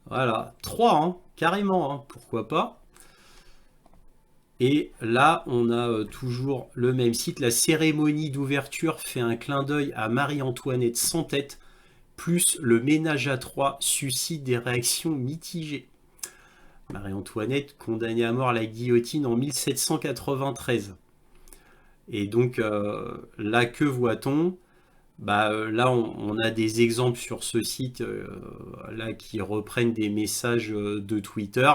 Voilà, 3, hein, carrément, hein, pourquoi pas. Et là, on a toujours le même site. La cérémonie d'ouverture fait un clin d'œil à Marie-Antoinette sans tête, plus le ménage à trois suscite des réactions mitigées. Marie-Antoinette condamnée à mort à la guillotine en 1793. Et donc là, que voit-on? Là, on a des exemples sur ce site là qui reprennent des messages de Twitter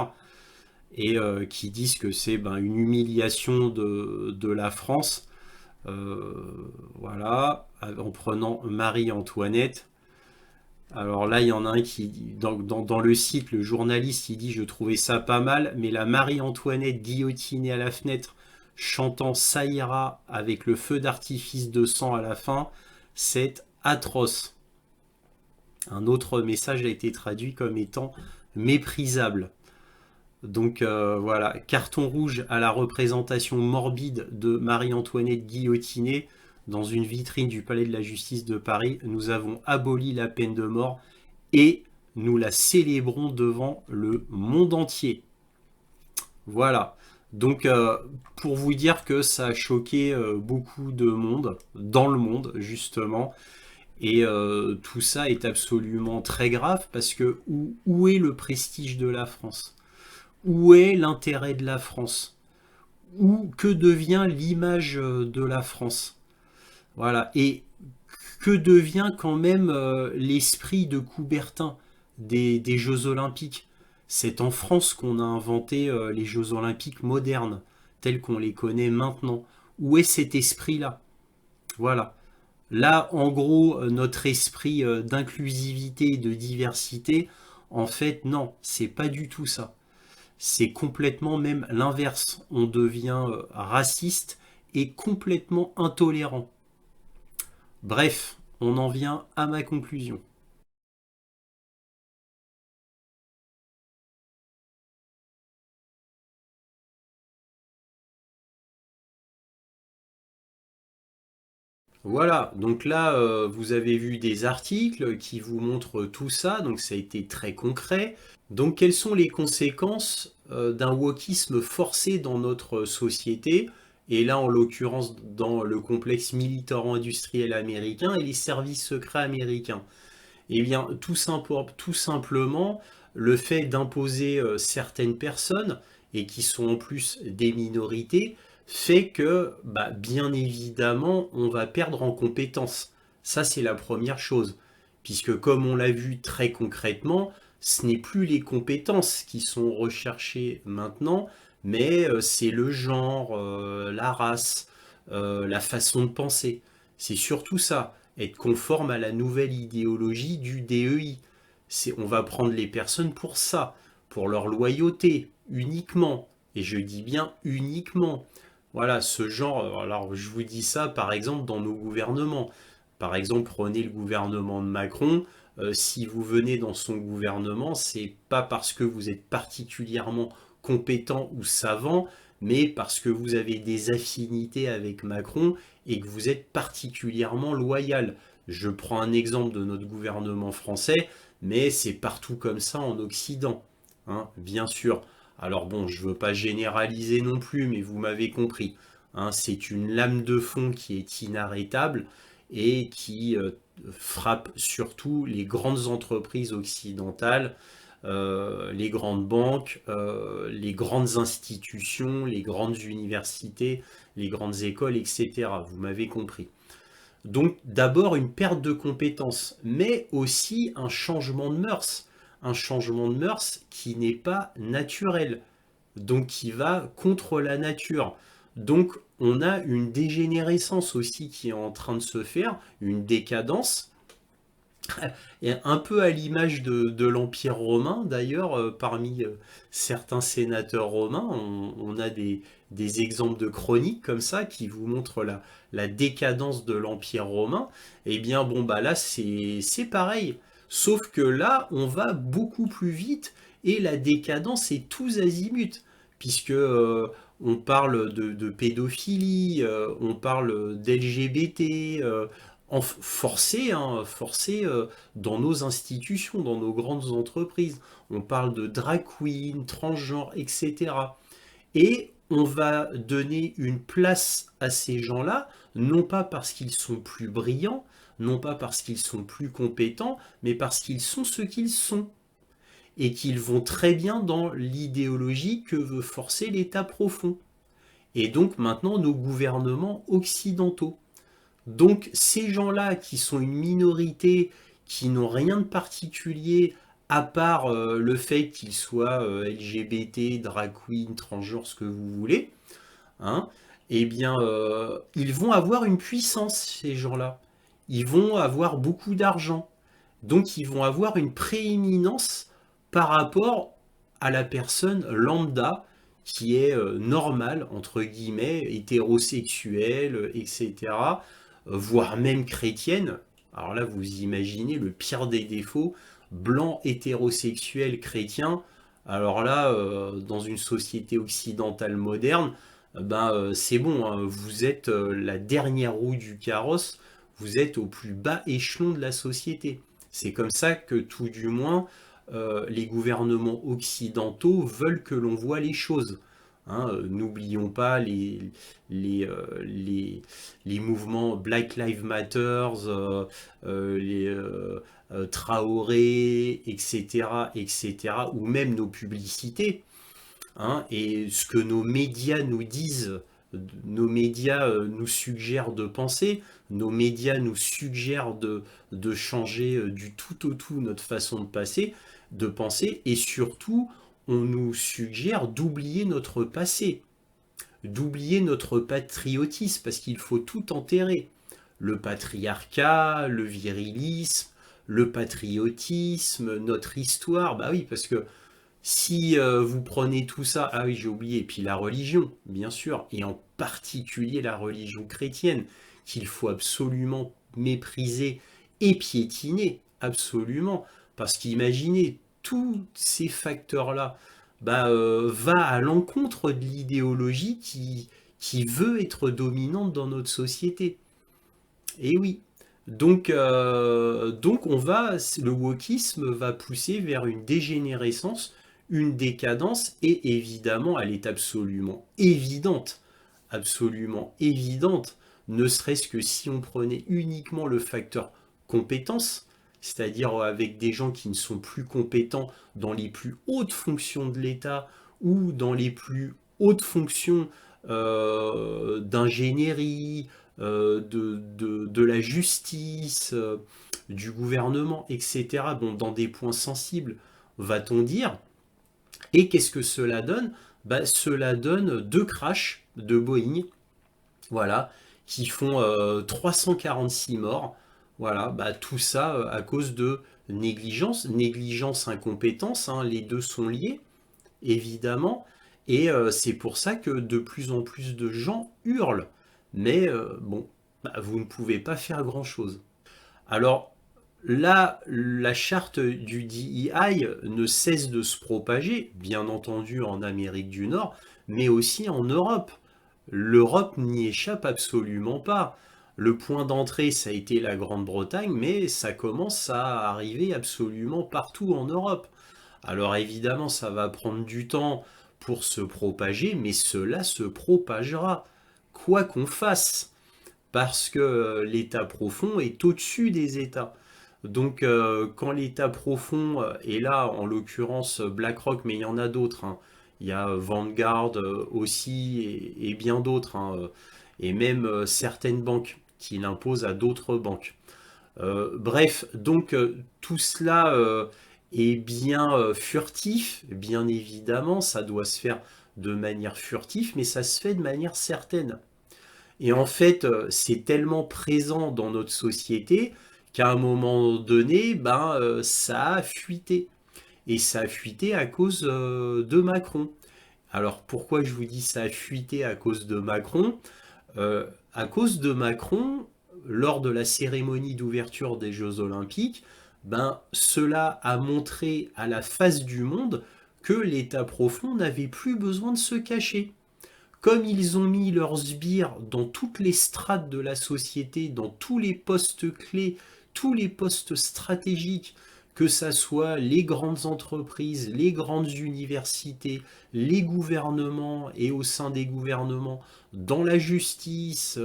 et qui disent que c'est une humiliation de la France, voilà, en prenant Marie-Antoinette. Alors là, il y en a un qui, dans le site, le journaliste, il dit: je trouvais ça pas mal, mais la Marie-Antoinette guillotinée à la fenêtre, chantant Ça ira avec le feu d'artifice de sang à la fin, c'est atroce. Un autre message a été traduit comme étant méprisable. Donc voilà, carton rouge à la représentation morbide de Marie-Antoinette guillotinée dans une vitrine du Palais de la Justice de Paris. Nous avons aboli la peine de mort et nous la célébrons devant le monde entier. Voilà. Donc pour vous dire que ça a choqué beaucoup de monde, dans le monde justement, et tout ça est absolument très grave parce que où est le prestige de la France? Où est l'intérêt de la France? Que devient l'image de la France? Voilà. Et que devient quand même l'esprit de Coubertin des Jeux Olympiques? C'est en France qu'on a inventé les Jeux Olympiques modernes, tels qu'on les connaît maintenant. Où est cet esprit-là? Voilà. Là, en gros, notre esprit d'inclusivité et de diversité, en fait, non, c'est pas du tout ça. C'est complètement même l'inverse. On devient raciste et complètement intolérant. Bref, on en vient à ma conclusion. Voilà, donc là, vous avez vu des articles qui vous montrent tout ça, donc ça a été très concret. Donc quelles sont les conséquences d'un wokisme forcé dans notre société, et là en l'occurrence dans le complexe militaro-industriel américain et les services secrets américains? Eh bien, tout simplement, le fait d'imposer certaines personnes, et qui sont en plus des minorités, fait que, bah, bien évidemment, on va perdre en compétences. Ça, c'est la première chose. Puisque, comme on l'a vu très concrètement, ce n'est plus les compétences qui sont recherchées maintenant, mais c'est le genre, la race, la façon de penser. C'est surtout ça, être conforme à la nouvelle idéologie du DEI. On va prendre les personnes pour ça, pour leur loyauté, uniquement. Et je dis bien uniquement. Voilà, ce genre. Alors, je vous dis ça, par exemple, dans nos gouvernements. Par exemple, prenez le gouvernement de Macron. Si vous venez dans son gouvernement, c'est pas parce que vous êtes particulièrement compétent ou savant, mais parce que vous avez des affinités avec Macron et que vous êtes particulièrement loyal. Je prends un exemple de notre gouvernement français, mais c'est partout comme ça en Occident, hein, bien sûr. Alors bon, je ne veux pas généraliser non plus, mais vous m'avez compris, hein, c'est une lame de fond qui est inarrêtable et qui frappe surtout les grandes entreprises occidentales, les grandes banques, les grandes institutions, les grandes universités, les grandes écoles, etc. Vous m'avez compris. Donc d'abord une perte de compétences, mais aussi un changement de mœurs qui n'est pas naturel, donc qui va contre la nature. Donc on a une dégénérescence aussi qui est en train de se faire, une décadence, et un peu à l'image de l'Empire romain, d'ailleurs, parmi certains sénateurs romains, on a des exemples de chroniques comme ça qui vous montrent la décadence de l'Empire romain. Eh bien, bon, bah là, c'est pareil. Sauf que là, on va beaucoup plus vite et la décadence est tous azimuts, puisque on parle de pédophilie, on parle d'LGBT, forcé, hein, forcé dans nos institutions, dans nos grandes entreprises. On parle de drag queen, transgenre, etc. Et on va donner une place à ces gens-là, non pas parce qu'ils sont plus brillants, non pas parce qu'ils sont plus compétents, mais parce qu'ils sont ce qu'ils sont. Et qu'ils vont très bien dans l'idéologie que veut forcer l'État profond. Et donc maintenant nos gouvernements occidentaux. Donc ces gens-là qui sont une minorité, qui n'ont rien de particulier à part le fait qu'ils soient LGBT, drag queen, transgenre, ce que vous voulez, hein, eh bien ils vont avoir une puissance, ces gens-là. Ils vont avoir beaucoup d'argent. Donc ils vont avoir une prééminence par rapport à la personne lambda qui est normale, entre guillemets, hétérosexuelle, etc., voire même chrétienne. Alors là, vous imaginez le pire des défauts, blanc, hétérosexuel, chrétien. Alors là, dans une société occidentale moderne, c'est bon, hein, vous êtes la dernière roue du carrosse, vous êtes au plus bas échelon de la société. C'est comme ça que tout du moins les gouvernements occidentaux veulent que l'on voit les choses. Hein, n'oublions pas les, euh, les, les mouvements Black Lives Matter, les Traoré, etc., etc., ou même nos publicités. Hein, et ce que nos médias nous disent, nos médias nous suggèrent de penser, nos médias nous suggèrent de changer du tout au tout notre façon de penser, et surtout, on nous suggère d'oublier notre passé, d'oublier notre patriotisme, parce qu'il faut tout enterrer. Le patriarcat, le virilisme, le patriotisme, notre histoire, bah oui, parce que si vous prenez tout ça, ah oui, j'ai oublié, et puis la religion, bien sûr, et en particulier la religion chrétienne, qu'il faut absolument mépriser et piétiner, absolument, parce qu'imaginez, tous ces facteurs-là va à l'encontre de l'idéologie qui veut être dominante dans notre société. Et oui. Donc le wokisme va pousser vers une dégénérescence, une décadence, et évidemment, elle est absolument évidente, ne serait-ce que si on prenait uniquement le facteur compétence, c'est-à-dire avec des gens qui ne sont plus compétents dans les plus hautes fonctions de l'État ou dans les plus hautes fonctions d'ingénierie, de la justice, du gouvernement, etc. Bon, dans des points sensibles, va-t-on dire. Et qu'est-ce que cela donne? Cela donne deux crashs de Boeing, voilà, qui font 346 morts. Voilà, tout ça à cause de négligence, incompétence, hein, les deux sont liés, évidemment, et c'est pour ça que de plus en plus de gens hurlent. Mais bon, vous ne pouvez pas faire grand-chose. Alors là, la charte du DEI ne cesse de se propager, bien entendu en Amérique du Nord, mais aussi en Europe. L'Europe n'y échappe absolument pas. Le point d'entrée, ça a été la Grande-Bretagne, mais ça commence à arriver absolument partout en Europe. Alors évidemment, ça va prendre du temps pour se propager, mais cela se propagera, quoi qu'on fasse, parce que l'état profond est au-dessus des états. Donc quand l'état profond est là, en l'occurrence BlackRock, mais il y en a d'autres, hein. Il y a Vanguard aussi et bien d'autres, hein, et même certaines banques qui l'imposent à d'autres banques. Bref, donc tout cela est bien furtif, bien évidemment, ça doit se faire de manière furtive, mais ça se fait de manière certaine. Et en fait, c'est tellement présent dans notre société qu'à un moment donné, ça a fuité. Et ça a fuité à cause de Macron. Alors pourquoi je vous dis ça a fuité à cause de Macron? À cause de Macron, lors de la cérémonie d'ouverture des Jeux Olympiques, cela a montré à la face du monde que l'État profond n'avait plus besoin de se cacher. Comme ils ont mis leurs sbires dans toutes les strates de la société, dans tous les postes clés, tous les postes stratégiques, que ça soit les grandes entreprises, les grandes universités, les gouvernements et au sein des gouvernements, dans la justice,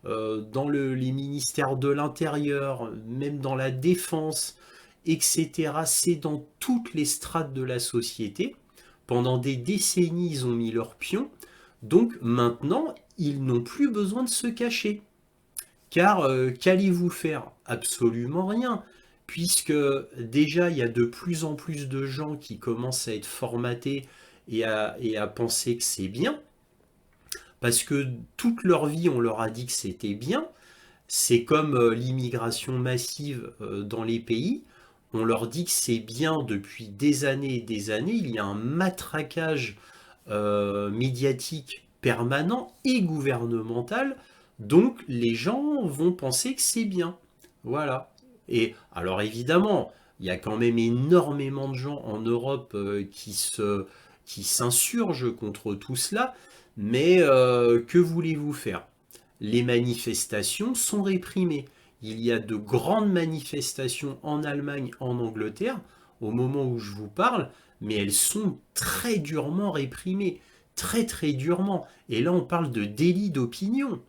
dans les ministères de l'Intérieur, même dans la défense, etc. C'est dans toutes les strates de la société. Pendant des décennies, ils ont mis leurs pions. Donc maintenant, ils n'ont plus besoin de se cacher. Car qu'allez-vous faire? Absolument rien. Puisque déjà, il y a de plus en plus de gens qui commencent à être formatés et à penser que c'est bien. Parce que toute leur vie, on leur a dit que c'était bien. C'est comme l'immigration massive dans les pays. on leur dit que c'est bien depuis des années et des années, il y a un matraquage médiatique permanent et gouvernemental, donc les gens vont penser que c'est bien. Voilà. Et alors évidemment, il y a quand même énormément de gens en Europe qui s'insurgent contre tout cela, mais que voulez-vous faire? Les manifestations sont réprimées. Il y a de grandes manifestations en Allemagne, en Angleterre, au moment où je vous parle, mais elles sont très durement réprimées, très très durement. Et là, on parle de délit d'opinion.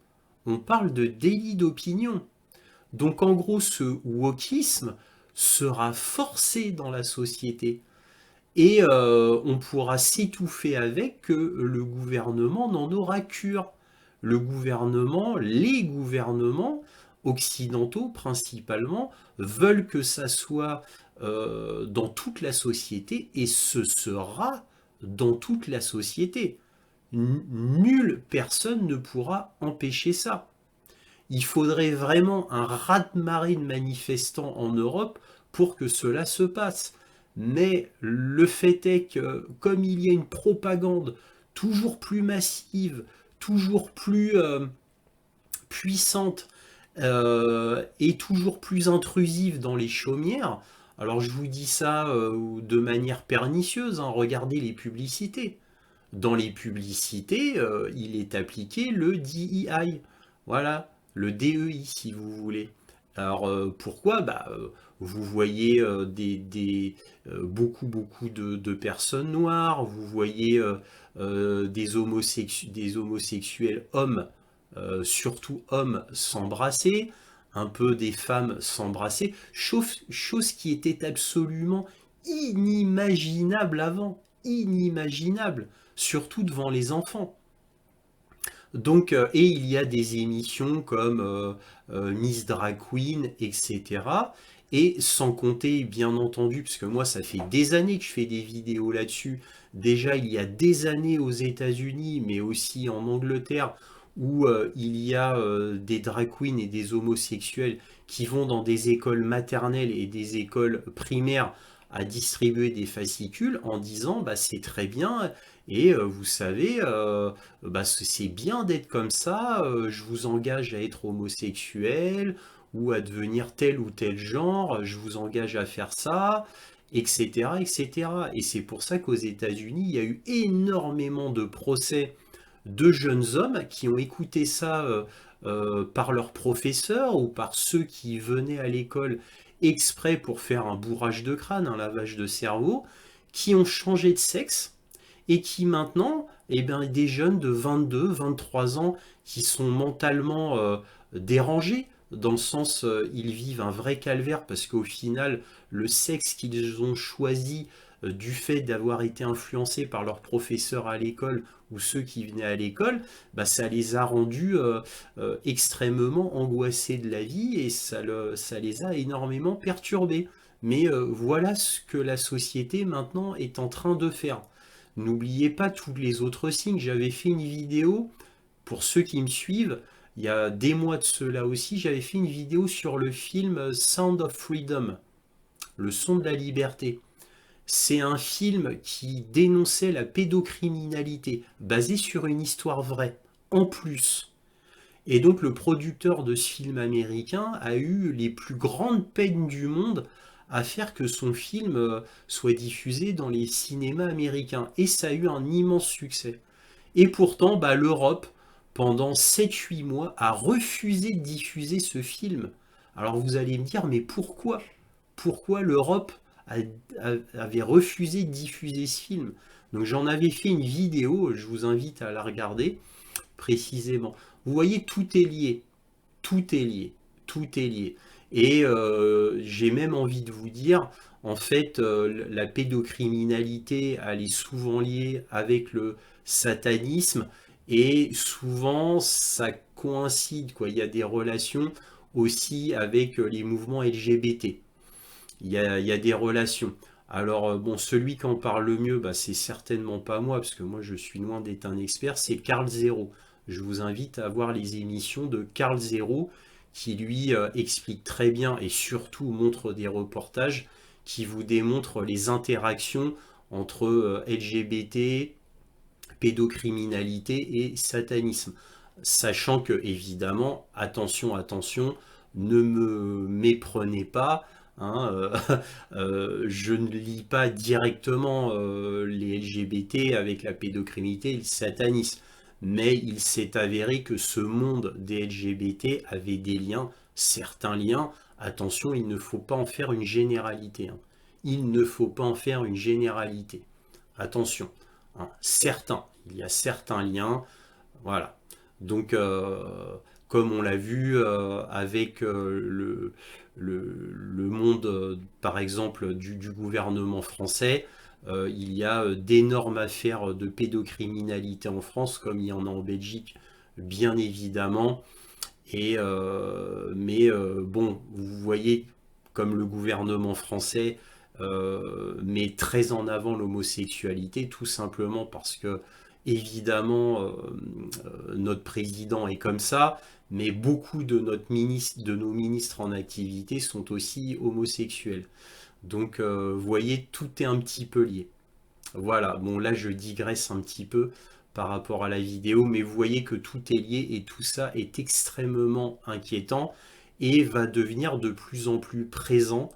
On parle de délit d'opinion. Donc en gros, ce wokisme sera forcé dans la société. Et on pourra s'étouffer avec que le gouvernement n'en aura cure. Le gouvernement, les gouvernements occidentaux principalement, veulent que ça soit dans toute la société et ce sera dans toute la société. Nulle personne ne pourra empêcher ça. Il faudrait vraiment un raz-de-marée de manifestants en Europe pour que cela se passe. Mais le fait est que, comme il y a une propagande toujours plus massive, toujours plus puissante et toujours plus intrusive dans les chaumières, alors je vous dis ça de manière pernicieuse, hein, regardez les publicités. Dans les publicités, il est appliqué le DEI. Voilà, le DEI si vous voulez. Alors pourquoi vous voyez beaucoup de personnes noires, vous voyez des homosexuels hommes, surtout hommes, s'embrasser, un peu des femmes s'embrasser, chose qui était absolument inimaginable avant, inimaginable, surtout devant les enfants. Donc, et il y a des émissions comme Miss Drag Queen, etc. Et sans compter, bien entendu, parce que moi, ça fait des années que je fais des vidéos là-dessus. Déjà, il y a des années aux États-Unis, mais aussi en Angleterre, où il y a des drag queens et des homosexuels qui vont dans des écoles maternelles et des écoles primaires à distribuer des fascicules en disant bah, c'est très bien et vous savez bah, c'est bien d'être comme ça, je vous engage à être homosexuel ou à devenir tel ou tel genre, je vous engage à faire ça, etc. etc. Et c'est pour ça qu'aux États-Unis, il y a eu énormément de procès de jeunes hommes qui ont écouté ça par leurs professeurs ou par ceux qui venaient à l'école exprès pour faire un bourrage de crâne, un lavage de cerveau, qui ont changé de sexe et qui maintenant, eh bien, des jeunes de 22, 23 ans qui sont mentalement dérangés, dans le sens ils vivent un vrai calvaire parce qu'au final, le sexe qu'ils ont choisi du fait d'avoir été influencés par leurs professeurs à l'école ou ceux qui venaient à l'école, bah, ça les a rendus extrêmement angoissés de la vie et ça les a énormément perturbés. Mais voilà ce que la société maintenant est en train de faire. N'oubliez pas tous les autres signes. J'avais fait une vidéo, pour ceux qui me suivent, il y a des mois de cela aussi, j'avais fait une vidéo sur le film Sound of Freedom, le son de la liberté. C'est un film qui dénonçait la pédocriminalité, basé sur une histoire vraie, en plus. Et donc le producteur de ce film américain a eu les plus grandes peines du monde à faire que son film soit diffusé dans les cinémas américains. Et ça a eu un immense succès. Et pourtant, bah, l'Europe, pendant 7-8 mois, a refusé de diffuser ce film. Alors vous allez me dire, mais pourquoi? Pourquoi l'Europe avait refusé de diffuser ce film? Donc j'en avais fait une vidéo, je vous invite à la regarder précisément. Vous voyez, tout est lié. Tout est lié. Tout est lié. Et j'ai même envie de vous dire, en fait, la pédocriminalité, elle est souvent liée avec le satanisme et souvent ça coïncide, quoi. Il y a des relations aussi avec les mouvements LGBT. Il y a des relations. Alors, bon, celui qui en parle le mieux, bah, c'est certainement pas moi, parce que moi, je suis loin d'être un expert, c'est Karl Zero. Je vous invite à voir les émissions de Karl Zero, qui lui explique très bien et surtout montre des reportages qui vous démontre les interactions entre LGBT, pédocriminalité et satanisme. Sachant que, évidemment, attention, attention, ne me méprenez pas, hein, je ne lis pas directement les LGBT avec la pédocriminalité et le satanisme. Mais il s'est avéré que ce monde des LGBT avait des liens, certains liens. Attention, il ne faut pas en faire une généralité, hein. Il ne faut pas en faire une généralité. Attention, hein. Certains, il y a certains liens, voilà. Donc, comme on l'a vu avec le monde, par exemple, du gouvernement français, il y a d'énormes affaires de pédocriminalité en France, comme il y en a en Belgique, bien évidemment. Mais bon, vous voyez comme le gouvernement français met très en avant l'homosexualité, tout simplement parce que, évidemment, notre président est comme ça, mais beaucoup de nos ministres en activité sont aussi homosexuels. Donc, vous voyez, tout est un petit peu lié. Voilà, bon là je digresse un petit peu par rapport à la vidéo, mais vous voyez que tout est lié et tout ça est extrêmement inquiétant et va devenir de plus en plus présent,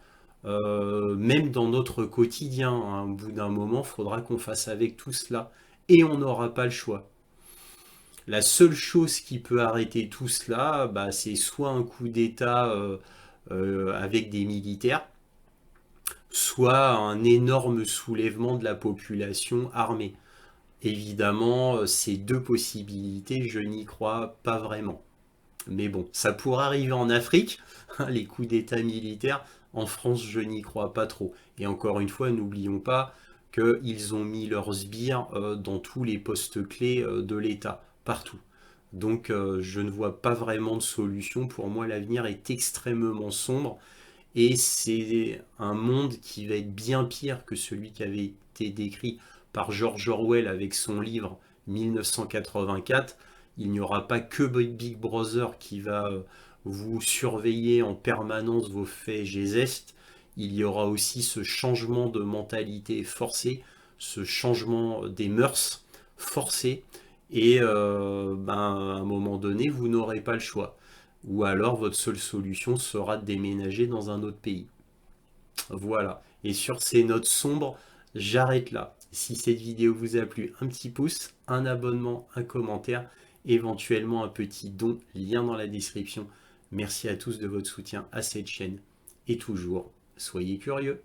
même dans notre quotidien, hein. Au bout d'un moment, il faudra qu'on fasse avec tout cela et on n'aura pas le choix. La seule chose qui peut arrêter tout cela, bah, c'est soit un coup d'État avec des militaires, soit un énorme soulèvement de la population armée. Évidemment, ces deux possibilités, je n'y crois pas vraiment. Mais bon, ça pourrait arriver en Afrique, les coups d'État militaires. En France, je n'y crois pas trop. Et encore une fois, n'oublions pas qu'ils ont mis leurs sbires dans tous les postes clés de l'État, partout. Donc, je ne vois pas vraiment de solution. Pour moi, l'avenir est extrêmement sombre. Et c'est un monde qui va être bien pire que celui qui avait été décrit par George Orwell avec son livre 1984. Il n'y aura pas que Big Brother qui va vous surveiller en permanence vos faits et gestes. Il y aura aussi ce changement de mentalité forcé, ce changement des mœurs forcé. Et à un moment donné, vous n'aurez pas le choix. Ou alors votre seule solution sera de déménager dans un autre pays. Voilà. Et sur ces notes sombres, j'arrête là. Si cette vidéo vous a plu, un petit pouce, un abonnement, un commentaire, éventuellement un petit don, lien dans la description. Merci à tous de votre soutien à cette chaîne. Et toujours, soyez curieux.